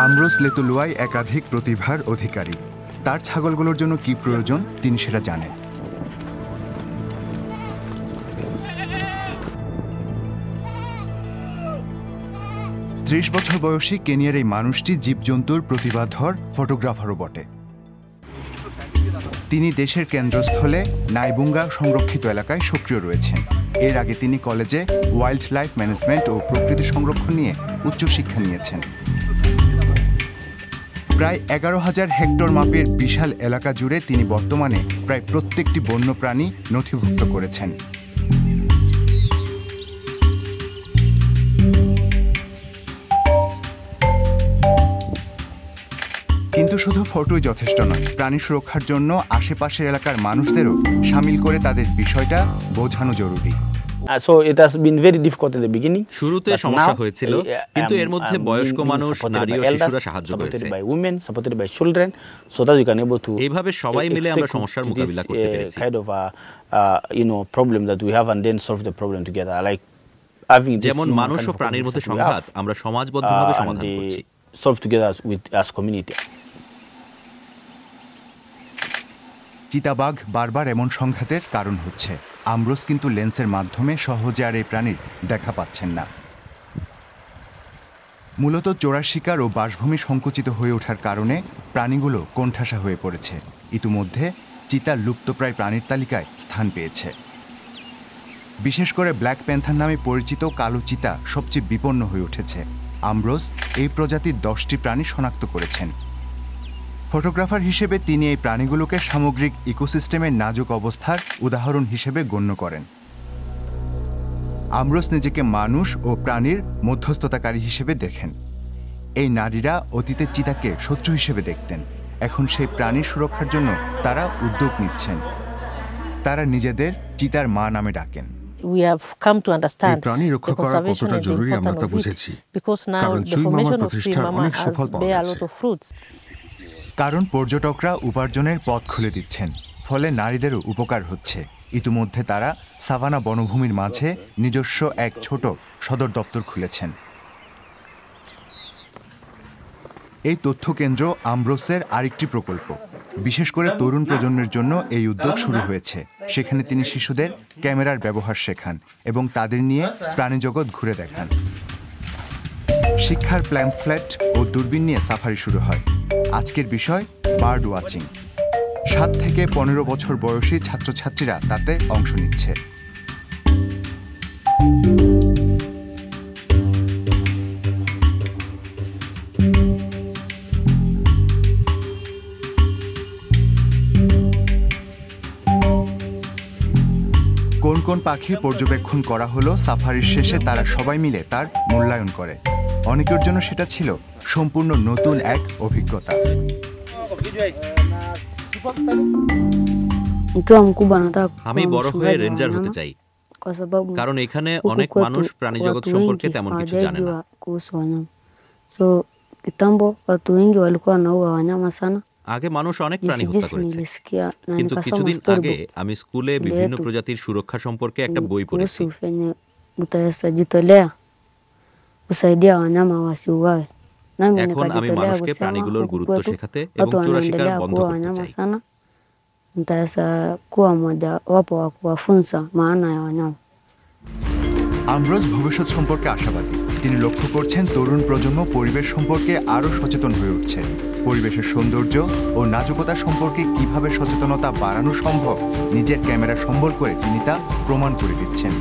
Ambrose লেতুলুয়াই একাধিক প্রতিভার অধিকারী। তার ছাগলগুলোর জন্য কি প্রয়োজন তিনি সেটা জানেন। ত্রিশ বছর বয়সী কেনিয়ার এই মানুষটি জীবজন্তুর প্রতিভাধর ফটোগ্রাফারও বটে। তিনি দেশের কেন্দ্রস্থলে নাইবুঙ্গা সংরক্ষিত এলাকায় সক্রিয় রয়েছেন। এর আগে তিনি কলেজে ওয়াইল্ড লাইফ ম্যানেজমেন্ট ও প্রকৃতি সংরক্ষণ নিয়ে উচ্চশিক্ষা নিয়েছেন। প্রায় 11,000 হেক্টর মাপের বিশাল এলাকা জুড়ে তিনি বর্তমানে প্রায় প্রত্যেকটি বন্যপ্রাণী নথিভুক্ত করেছেন। কিন্তু শুধু ফটোই যথেষ্ট নয়, প্রাণী সুরক্ষার জন্য আশেপাশের এলাকার মানুষদেরও শামিল করে তাদের বিষয়টা বোঝানো জরুরি। So it has been very difficult in the beginning. শুরুতে সমস্যা হয়েছিল, কিন্তু এর মধ্যে বয়স্ক মানুষ, নারী ও শিশুরা সাহায্য করেছে। By women, supported by children, so that we can able to এইভাবে সবাই মিলে আমরা সমস্যার মোকাবিলা করতে পেরেছি। Kind of problem that we have and then solve the problem together. Like having যেমন মানুষ ও প্রাণীর মধ্যে সংঘাত আমরা সমাজবদ্ধভাবে সমাধান করছি। Solve together with as community. চিতাবাঘ বারবার এমন সংঘাতের কারণ হচ্ছে। আমব্রোস কিন্তু লেন্সের মাধ্যমে সহজে আর এই প্রাণীর দেখা পাচ্ছেন না। মূলত চোরা শিকার ও বাসভূমি সংকুচিত হয়ে ওঠার কারণে প্রাণীগুলো কোণঠাসা হয়ে পড়েছে। ইতিমধ্যে চিতা লুপ্তপ্রায় প্রাণীর তালিকায় স্থান পেয়েছে। বিশেষ করে ব্ল্যাক প্যান্থার নামে পরিচিত কালো চিতা সবচেয়ে বিপন্ন হয়ে উঠেছে। আমব্রোস এই প্রজাতির 10টি প্রাণী শনাক্ত করেছেন। ফটোগ্রাফার হিসেবে তিনি এই প্রাণীগুলোকে সামগ্রিক ইকোসিস্টেমের নাজুক অবস্থার উদাহরণ হিসেবে গণ্য করেন। আমব্রোস নিজেকে মানুষ ও প্রাণীর মধ্যস্থতাকারী হিসেবে দেখেন। এই নারীরা অতীতে চিতাকে শত্রু হিসেবে দেখতেন, এখন সেই প্রাণীর সুরক্ষার জন্য তারা উদ্যোগ নিচ্ছেন। তারা নিজেদের চিতার মা নামে ডাকেন। প্রাণী রক্ষা করা কতটা জরুরি আমরা তা বুঝেছি, কারণ চুই মামার প্রতিষ্ঠার অনেক সুফল পাওয়া গেছে। কারণ পর্যটকরা উপার্জনের পথ খুলে দিচ্ছেন, ফলে নারীদেরও উপকার হচ্ছে। ইতিমধ্যে তারা সাভানা বনভূমির মাঝে নিজস্ব এক ছোট সদর দপ্তর খুলেছেন। এই তথ্য কেন্দ্র আমব্রোসের আরেকটি প্রকল্প। বিশেষ করে তরুণ প্রজন্মের জন্য এই উদ্যোগ শুরু হয়েছে। সেখানে তিনি শিশুদের ক্যামেরার ব্যবহার শেখান এবং তাদের নিয়ে প্রাণীজগৎ ঘুরে দেখান। শিক্ষার প্ল্যাম্পফ্লেট ও দূরবীন নিয়ে সাফারি শুরু হয়। আজকের বিষয় বার্ড ওয়াচিং। 7 থেকে 15 বছর বয়সী ছাত্রছাত্রীরা তাতে অংশ নিচ্ছে। কোন কোন পাখি পর্যবেক্ষণ করা হলো সাফারির শেষে তারা সবাই মিলে তার মূল্যায়ন করে। অনেকের জন্য সেটা ছিল সম্পূর্ণ নতুন এক অভিজ্ঞতা। আমি বড় হয়ে রেঞ্জার হতে চাই, কারণ এখানে অনেক মানুষ প্রাণী জগৎ সম্পর্কে তেমন কিছু জানে না। আগে মানুষ অনেক প্রাণী হত্যা করেছে, কিন্তু কিছুদিন আগে আমি স্কুলে বিভিন্ন প্রজাতির সুরক্ষা সম্পর্কে একটা বই পড়েছি। এখন আমি মানুষকে প্রাণীগুলোর গুরুত্ব শেখাতে এবং চোরা শিকার বন্ধ করতে চাই। আমব্রোস ভবিষ্যৎ সম্পর্কে আশাবাদী। তিনি লক্ষ্য করছেন তরুণ প্রজন্ম পরিবেশ সম্পর্কে আরও সচেতন হয়ে উঠছে। পরিবেশের সৌন্দর্য ও নাজুকতা সম্পর্কে কিভাবে সচেতনতা বাড়ানো সম্ভব নিজের ক্যামেরা সম্বল করে তিনি তা প্রমাণ করে দিচ্ছেন।